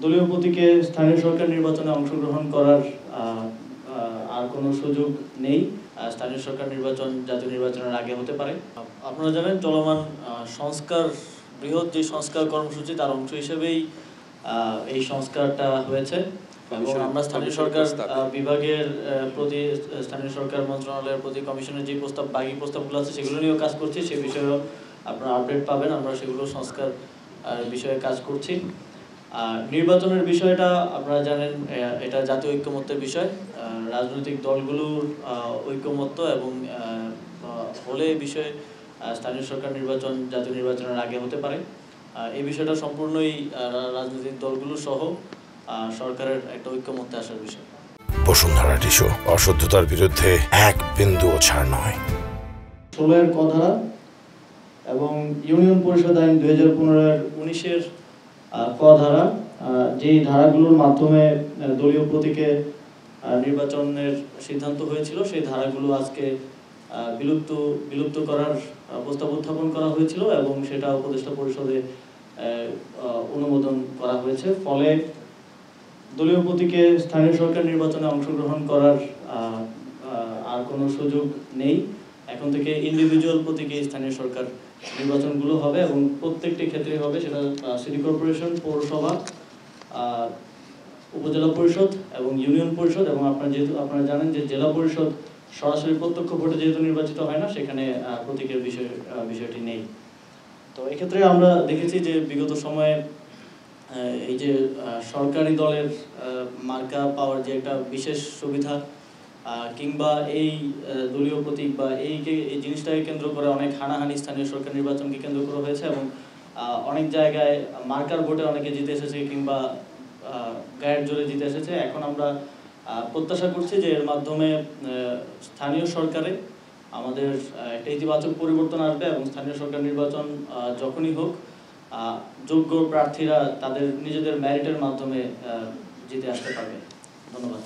দলীয় প্রতীকে স্থানীয় সরকার নির্বাচনে অংশগ্রহণ করার আর কোনো সুযোগ নেই। স্থানীয় সরকার নির্বাচন জাতীয় নির্বাচনের আগে হতে পারে। আপনারা জানেন চলমান সংস্কার, বৃহৎ যে সংস্কার কর্মসূচি তার অংশ হিসেবেই এই সংস্কারটা হয়েছে এবং আমরা স্থানীয় সরকার বিভাগের প্রতি, স্থানীয় সরকার মন্ত্রণালয়ের প্রতি কমিশনের যে বাকি প্রস্তাবগুলো আছে সেগুলো নিয়েও কাজ করছি। সে বিষয়েও আপনারা আপডেট পাবেন। আমরা সেগুলো সংস্কার বিষয়ে কাজ করছি। নির্বাচনের বিষয়টা আপনারা জানেন এটা জাতীয় ঐক্যমত্যের বিষয়। রাজনৈতিক দলগুলোর ঐক্যমত্য এবং হলে এই বিষয়ে স্থানীয় সরকার নির্বাচন জাতীয় নির্বাচনের আগে হতে পারে। এই বিষয়টা সম্পূর্ণই রাজনৈতিক দলগুলো সহ সরকারের একটা ঐক্যমত্যে আসার বিষয়। বসুন্ধরা টিস্যু, অশুদ্ধতার বিরুদ্ধে এক বিন্দুও ছাড় নয়। 16 ক ধারা এবং ইউনিয়ন পরিষদ আইন 2015 এর 19 ক ধারা, যেই ধারাগুলোর মাধ্যমে দলীয় প্রতীকে নির্বাচনের সিদ্ধান্ত হয়েছিল সেই ধারাগুলো আজকে বিলুপ্ত করার প্রস্তাব উত্থাপন করা হয়েছিল এবং সেটা উপদেষ্টা পরিষদে অনুমোদন করা হয়েছে। ফলে দলীয় প্রতীকে স্থানীয় সরকার নির্বাচনে অংশগ্রহণ করার আর কোনো সুযোগ নেই। এখন থেকে ইন্ডিভিজুয়াল প্রতীকে স্থানীয় সরকার নির্বাচনগুলো হবে এবং প্রত্যেকটি ক্ষেত্রে হবে, সেটা সিটি কর্পোরেশন, পৌরসভা, উপজেলা পরিষদ এবং ইউনিয়ন পরিষদ। এবং আপনারা জানেন যে জেলা পরিষদ সরাসরি প্রত্যক্ষ ভোটে যেহেতু নির্বাচিত হয় না, সেখানে প্রতীকের বিষয়টি নেই। তো এক্ষেত্রে আমরা দেখেছি যে বিগত সময়ে এই যে সরকারি দলের মার্কা পাওয়ার যে একটা বিশেষ সুবিধা কিংবা এই দলীয় প্রতীক বা এই জিনিসটাকে কেন্দ্র করে অনেক হানাহানি স্থানীয় সরকার নির্বাচনকে কেন্দ্র করে হয়েছে এবং অনেক জায়গায় মার্কার ভোটে অনেকে জিতে এসেছে কিংবা গায়ের জোরে জিতে এসেছে। এখন আমরা প্রত্যাশা করছি যে এর মাধ্যমে স্থানীয় সরকারে আমাদের একটা ইতিবাচক পরিবর্তন আসবে এবং স্থানীয় সরকার নির্বাচন যখনই হোক যোগ্য প্রার্থীরা তাদের নিজেদের মেরিটের মাধ্যমে জিতে আসতে পারবে। ধন্যবাদ।